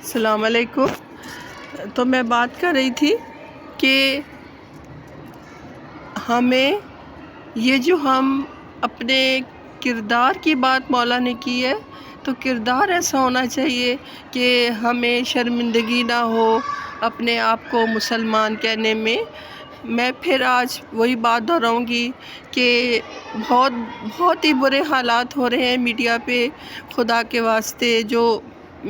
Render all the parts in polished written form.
السلام علیکم۔ تو میں بات کر رہی تھی کہ ہمیں یہ جو ہم اپنے کردار کی بات مولا نے کی ہے، تو کردار ایسا ہونا چاہیے کہ ہمیں شرمندگی نہ ہو اپنے آپ کو مسلمان کہنے میں۔ میں پھر آج وہی بات دہراؤں گی کہ بہت ہی برے حالات ہو رہے ہیں میڈیا پہ۔ خدا کے واسطے جو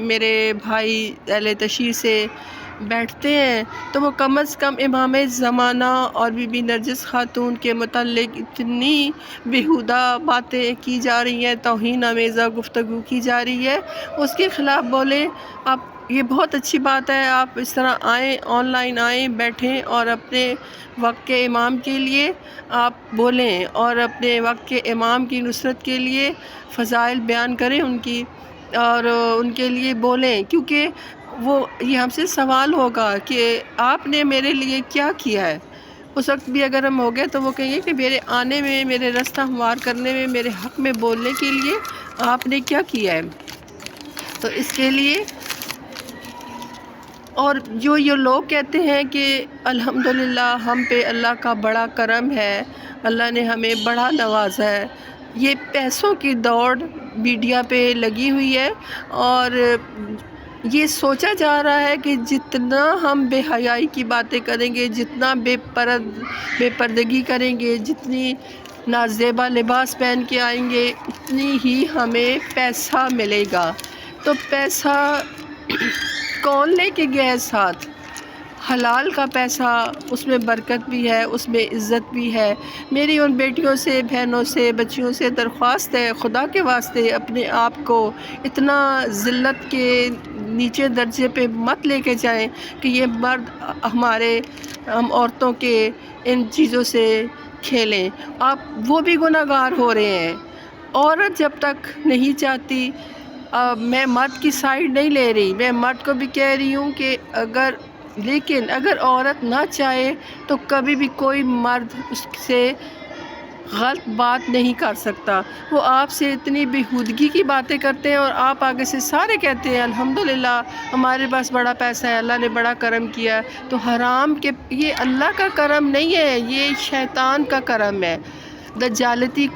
میرے بھائی اہل تشیع سے بیٹھتے ہیں تو وہ کم از کم امام زمانہ اور بی بی نرجس خاتون کے متعلق اتنی بیہودہ باتیں کی جا رہی ہیں، توہین آمیزہ گفتگو کی جا رہی ہے، اس کے خلاف بولیں آپ۔ یہ بہت اچھی بات ہے، آپ اس طرح آئیں، آن لائن آئیں، بیٹھیں اور اپنے وقت کے امام کے لیے آپ بولیں اور اپنے وقت کے امام کی نصرت کے لیے فضائل بیان کریں ان کی، اور ان کے لیے بولیں، کیونکہ یہ ہم سے سوال ہوگا کہ آپ نے میرے لیے کیا کیا ہے۔ اس وقت بھی اگر ہم ہو گئے تو وہ کہیں گے کہ میرے آنے میں، میرے رستہ ہموار کرنے میں، میرے حق میں بولنے کے لیے آپ نے کیا کیا ہے۔ تو اس کے لیے، اور جو یہ لوگ کہتے ہیں کہ الحمدللہ ہم پہ اللہ کا بڑا کرم ہے، اللہ نے ہمیں بڑا نوازا ہے، یہ پیسوں کی دوڑ میڈیا پہ لگی ہوئی ہے، اور یہ سوچا جا رہا ہے کہ جتنا ہم بے حیائی کی باتیں کریں گے، جتنا بے پردگی کریں گے، جتنی نازیبا لباس پہن کے آئیں گے، اتنی ہی ہمیں پیسہ ملے گا۔ تو پیسہ کون لے کے گیا ہے ساتھ؟ حلال کا پیسہ، اس میں برکت بھی ہے، اس میں عزت بھی ہے۔ میری ان بیٹیوں سے، بہنوں سے، بچیوں سے درخواست ہے، خدا کے واسطے اپنے آپ کو اتنا ذلت کے نیچے درجے پہ مت لے کے جائیں کہ یہ مرد ہم عورتوں کے ان چیزوں سے کھیلیں۔ آپ وہ بھی گناہ گار ہو رہے ہیں۔ عورت جب تک نہیں چاہتی، میں مرد کی سائیڈ نہیں لے رہی، میں مرد کو بھی کہہ رہی ہوں کہ لیکن اگر عورت نہ چاہے تو کبھی بھی کوئی مرد اس سے غلط بات نہیں کر سکتا۔ وہ آپ سے اتنی بیہودگی کی باتیں کرتے ہیں اور آپ آگے سے سارے کہتے ہیں الحمدللہ ہمارے پاس بڑا پیسہ ہے، اللہ نے بڑا کرم کیا۔ تو حرام کے، یہ اللہ کا کرم نہیں ہے، یہ شیطان کا کرم ہے، دجالتی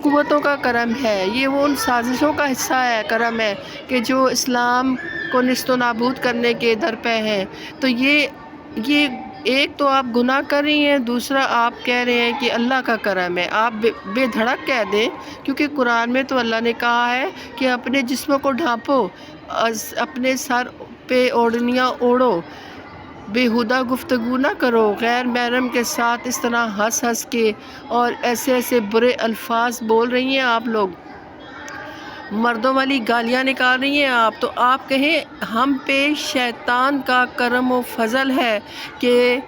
قوتوں کا کرم ہے۔ یہ وہ ان سازشوں کا حصہ ہے، کرم ہے کہ جو اسلام کو نیست و نابود کرنے کے در پہ ہیں۔ تو یہ ایک تو آپ گناہ کر رہی ہیں، دوسرا آپ کہہ رہے ہیں کہ اللہ کا کرم ہے۔ آپ بے دھڑک کہہ دیں، کیونکہ قرآن میں تو اللہ نے کہا ہے کہ اپنے جسموں کو ڈھانپو، اپنے سر پہ اوڑھنیاں اوڑھو، بیہودہ گفتگو نہ کرو، غیر محرم کے ساتھ اس طرح ہنس کے اور ایسے برے الفاظ بول رہی ہیں آپ لوگ، مردوں والی گالیاں نکال رہی ہیں آپ۔ تو آپ کہیں ہم پہ شیطان کا کرم و فضل ہے کہ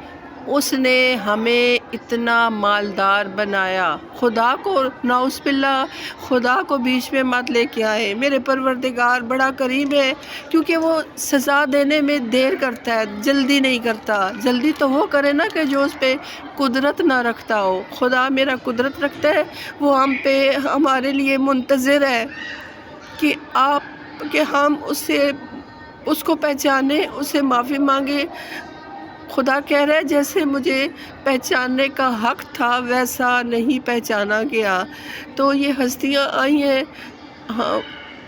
اس نے ہمیں اتنا مالدار بنایا۔ خدا کو نعوذ باللہ، خدا کو بیچ میں مت لے کے آئے۔ میرے پروردگار بڑا کریم ہے، کیونکہ وہ سزا دینے میں دیر کرتا ہے، جلدی نہیں کرتا۔ جلدی تو وہ کرے نا کہ جو اس پہ قدرت نہ رکھتا ہو۔ خدا میرا قدرت رکھتا ہے، وہ ہم پہ، ہمارے لیے منتظر ہے کہ ہم اس کو پہچانیں، اسے معافی مانگیں۔ خدا کہہ رہا ہے جیسے مجھے پہچاننے کا حق تھا ویسا نہیں پہچانا گیا۔ تو یہ ہستیاں آئی ہیں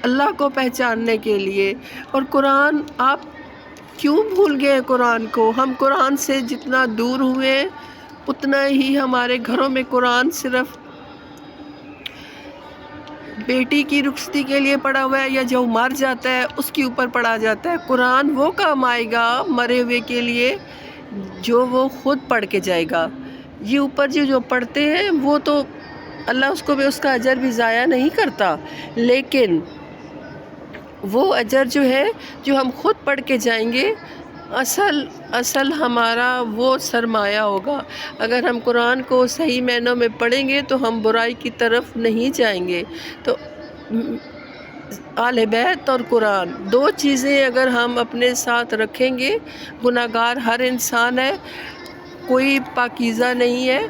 اللہ کو پہچاننے کے لیے، اور قرآن آپ کیوں بھول گئے قرآن کو؟ ہم قرآن سے جتنا دور ہوئے اتنا ہی ہمارے گھروں میں قرآن صرف بیٹی کی رخصتی کے لیے پڑھا ہوا ہے، یا جو مر جاتا ہے اس کے اوپر پڑھا جاتا ہے۔ قرآن وہ کام آئے گا مرے ہوئے کے لیے جو وہ خود پڑھ کے جائے گا۔ یہ اوپر جو پڑھتے ہیں وہ تو اللہ اس کو بھی، اس کا اجر بھی ضائع نہیں کرتا، لیکن وہ اجر جو ہے جو ہم خود پڑھ کے جائیں گے، اصل ہمارا وہ سرمایہ ہوگا۔ اگر ہم قرآن کو صحیح معنوں میں پڑھیں گے تو ہم برائی کی طرف نہیں جائیں گے۔ تو اہل بیت اور قرآن، دو چیزیں اگر ہم اپنے ساتھ رکھیں گے، گناہ گار ہر انسان ہے، کوئی پاکیزہ نہیں ہے،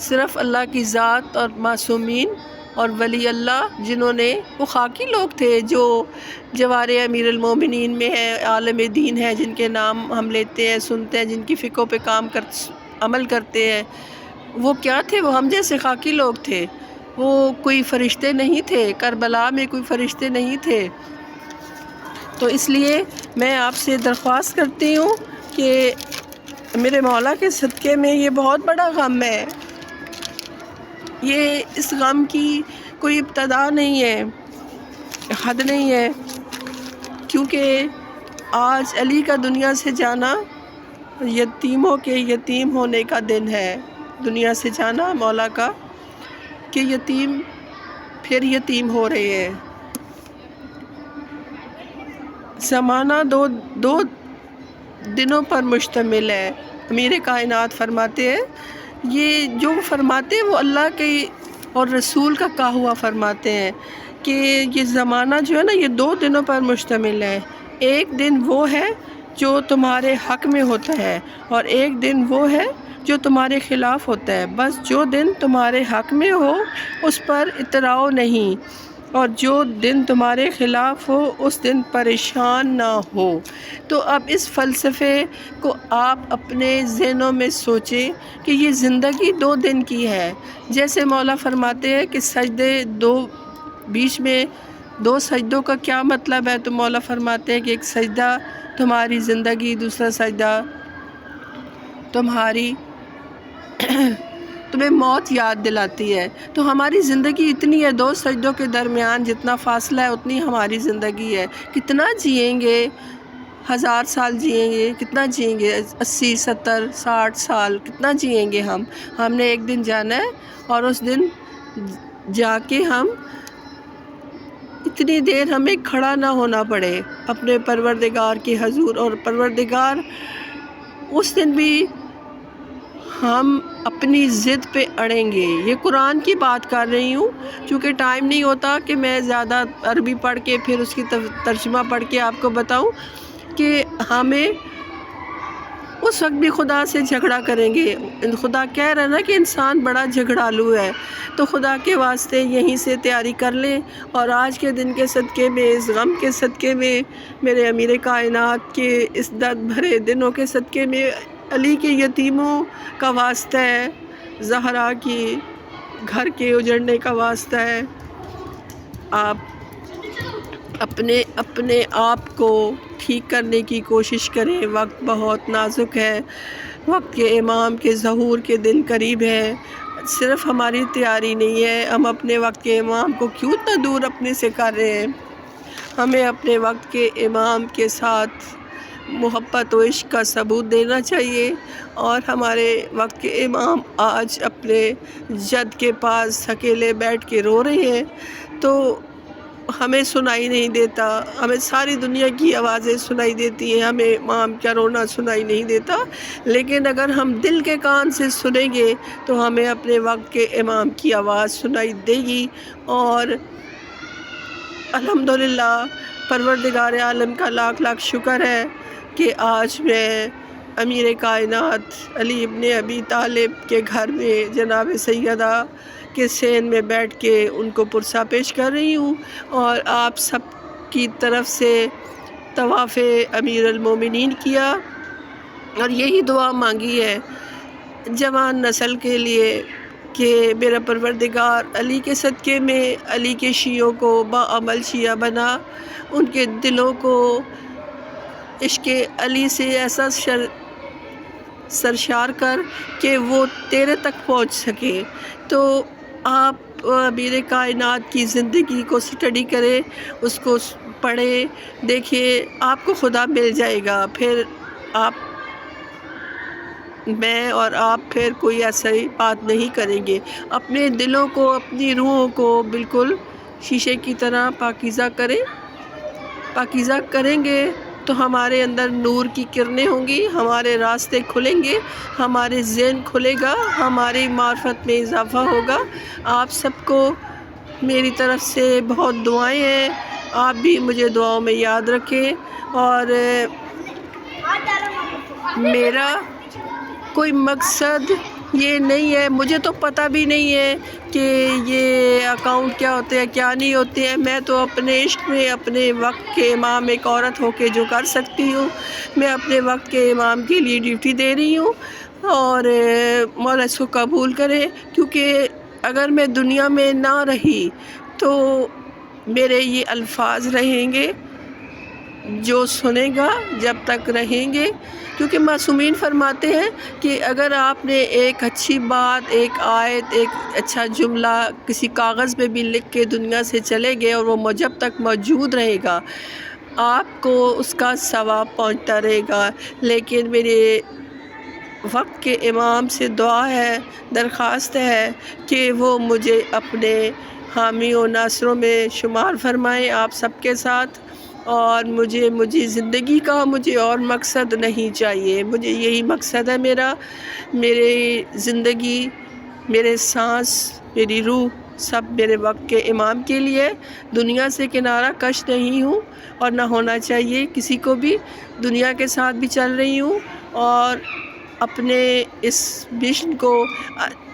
صرف اللہ کی ذات اور معصومین اور ولی اللہ جنہوں نے وہ خاکی لوگ تھے جو جوار امیر المومنین میں ہیں، عالم دین ہیں، جن کے نام ہم لیتے ہیں، سنتے ہیں، جن کی فقہوں پہ عمل کرتے ہیں، وہ کیا تھے؟ وہ ہم جیسے خاکی لوگ تھے، وہ کوئی فرشتے نہیں تھے، کربلا میں کوئی فرشتے نہیں تھے۔ تو اس لیے میں آپ سے درخواست کرتی ہوں کہ میرے مولا کے صدقے میں یہ بہت بڑا غم ہے، یہ اس غم کی کوئی ابتدا نہیں ہے، حد نہیں ہے، کیونکہ آج علی کا دنیا سے جانا یتیموں کے یتیم ہونے کا دن ہے۔ دنیا سے جانا مولا کا کہ یتیم پھر یتیم ہو رہے ہیں۔ زمانہ دو دنوں پر مشتمل ہے۔ امیر کائنات فرماتے ہیں، یہ جو فرماتے ہیں وہ اللہ کے اور رسول کا کہا ہوا فرماتے ہیں کہ یہ زمانہ جو ہے نا یہ 2 دنوں پر مشتمل ہے۔ ایک دن وہ ہے جو تمہارے حق میں ہوتا ہے اور ایک دن وہ ہے جو تمہارے خلاف ہوتا ہے۔ بس جو دن تمہارے حق میں ہو اس پر اتراؤ نہیں، اور جو دن تمہارے خلاف ہو اس دن پریشان نہ ہو۔ تو اب اس فلسفے کو آپ اپنے ذہنوں میں سوچیں کہ یہ زندگی 2 دن کی ہے۔ جیسے مولا فرماتے ہیں کہ سجدے بیچ میں 2 سجدوں کا کیا مطلب ہے، تو مولا فرماتے ہیں کہ ایک سجدہ تمہاری زندگی، دوسرا سجدہ تمہیں موت یاد دلاتی ہے۔ تو ہماری زندگی اتنی ہے، 2 سجدوں کے درمیان جتنا فاصلہ ہے اتنی ہماری زندگی ہے۔ کتنا جئیں گے؟ 1000 سال جئیں گے؟ کتنا جئیں گے؟ 80 70 60 سال کتنا جئیں گے ہم نے ایک دن جانا ہے، اور اس دن جا کے ہم اتنی دیر ہمیں کھڑا نہ ہونا پڑے اپنے پروردگار کے حضور، اور پروردگار اس دن بھی ہم اپنی ضد پہ اڑیں گے۔ یہ قرآن کی بات کر رہی ہوں، چونکہ ٹائم نہیں ہوتا کہ میں زیادہ عربی پڑھ کے پھر اس کی ترجمہ پڑھ کے آپ کو بتاؤں کہ ہمیں اس وقت بھی خدا سے جھگڑا کریں گے۔ خدا کہہ رہا ہے نا کہ انسان بڑا جھگڑالو ہے، تو خدا کے واسطے یہیں سے تیاری کر لیں، اور آج کے دن کے صدقے میں، اس غم کے صدقے میں، میرے امیر کائنات کے اس درد بھرے دنوں کے صدقے میں علی کے یتیموں کا واسطہ ہے، زہرا کی گھر کے اجڑنے کا واسطہ ہے۔ آپ اپنے آپ کو ٹھیک کرنے کی کوشش کریں، وقت بہت نازک ہے، وقت کے امام کے ظہور کے دن قریب ہے۔ صرف ہماری تیاری نہیں ہے، ہم اپنے وقت کے امام کو کیوں اتنا دور اپنے سے کر رہے ہیں؟ ہمیں اپنے وقت کے امام کے ساتھ محبت و عشق کا ثبوت دینا چاہیے، اور ہمارے وقت کے امام آج اپنے جد کے پاس اکیلے بیٹھ کے رو رہے ہیں، تو ہمیں سنائی نہیں دیتا، ہمیں ساری دنیا کی آوازیں سنائی دیتی ہیں، ہمیں امام کا رونا سنائی نہیں دیتا، لیکن اگر ہم دل کے کان سے سنیں گے تو ہمیں اپنے وقت کے امام کی آواز سنائی دے گی۔ اور الحمدللہ پروردگار عالم کا لاکھ لاکھ شکر ہے کہ آج میں امیر کائنات علی ابن ابی طالب کے گھر میں جناب سیدہ کے سین میں بیٹھ کے ان کو پرسہ پیش کر رہی ہوں، اور آپ سب کی طرف سے طواف امیر المومنین کیا، اور یہی دعا مانگی ہے جوان نسل کے لیے کہ میرا پروردگار علی کے صدقے میں علی کے شیعوں کو باعمل شیعہ بنا، ان کے دلوں کو عشق علی سے ایسا سرشار کر کہ وہ تیرے تک پہنچ سکے۔ تو آپ امیر کائنات کی زندگی کو سٹڈی کریں، اس کو پڑھیں، دیکھیں، آپ کو خدا مل جائے گا۔ پھر میں اور آپ پھر کوئی ایسی بات نہیں کریں گے۔ اپنے دلوں کو، اپنی روحوں کو بالکل شیشے کی طرح پاکیزہ کریں۔ پاکیزہ کریں گے تو ہمارے اندر نور کی کرنیں ہوں گی، ہمارے راستے کھلیں گے، ہمارے ذہن کھلے گا، ہماری معرفت میں اضافہ ہوگا۔ آپ سب کو میری طرف سے بہت دعائیں ہیں، آپ بھی مجھے دعاؤں میں یاد رکھیں، اور میرا کوئی مقصد یہ نہیں ہے، مجھے تو پتہ بھی نہیں ہے کہ یہ اکاؤنٹ کیا ہوتے ہیں کیا نہیں ہوتے ہیں۔ میں تو اپنے عشق میں اپنے وقت کے امام ایک عورت ہو کے جو کر سکتی ہوں، میں اپنے وقت کے امام کے لیے ڈیوٹی دے رہی ہوں، اور مولا اس کو قبول کرے، کیونکہ اگر میں دنیا میں نہ رہی تو میرے یہ الفاظ رہیں گے، جو سنے گا جب تک رہیں گے، کیونکہ معصومین فرماتے ہیں کہ اگر آپ نے ایک اچھی بات، ایک آیت، ایک اچھا جملہ کسی کاغذ پہ بھی لکھ کے دنیا سے چلے گئے اور وہ جب تک موجود رہے گا آپ کو اس کا ثواب پہنچتا رہے گا۔ لیکن میرے وقت کے امام سے دعا ہے، درخواست ہے کہ وہ مجھے اپنے حامی و ناصروں میں شمار فرمائیں آپ سب کے ساتھ، اور مجھے زندگی کا مجھے اور مقصد نہیں چاہیے، مجھے یہی مقصد ہے میرا، میری زندگی، میرے سانس، میری روح سب میرے وقت کے امام کے لیے۔ دنیا سے کنارہ کش نہیں ہوں اور نہ ہونا چاہیے کسی کو بھی، دنیا کے ساتھ بھی چل رہی ہوں، اور اپنے اس مشن کو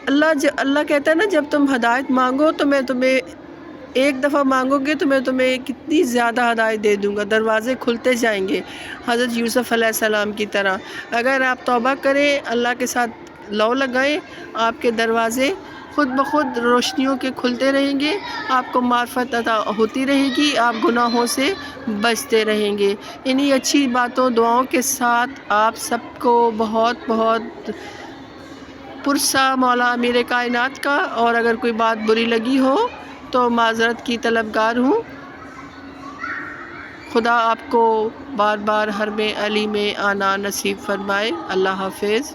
اللہ کہتا ہے نا، جب تم ہدایت مانگو تو میں تمہیں ایک دفعہ مانگو گے تو میں تمہیں کتنی زیادہ ہدایت دے دوں گا، دروازے کھلتے جائیں گے، حضرت یوسف علیہ السلام کی طرح۔ اگر آپ توبہ کریں، اللہ کے ساتھ لو لگائیں، آپ کے دروازے خود بخود روشنیوں کے کھلتے رہیں گے، آپ کو معرفت عطا ہوتی رہے گی، آپ گناہوں سے بچتے رہیں گے۔ انہی اچھی باتوں دعاؤں کے ساتھ آپ سب کو بہت بہت پرسہ مولا امیر کائنات کا، اور اگر کوئی بات بری لگی ہو تو معذرت کی طلبگار ہوں۔ خدا آپ کو بار بار حرم علی میں آنا نصیب فرمائے۔ اللہ حافظ۔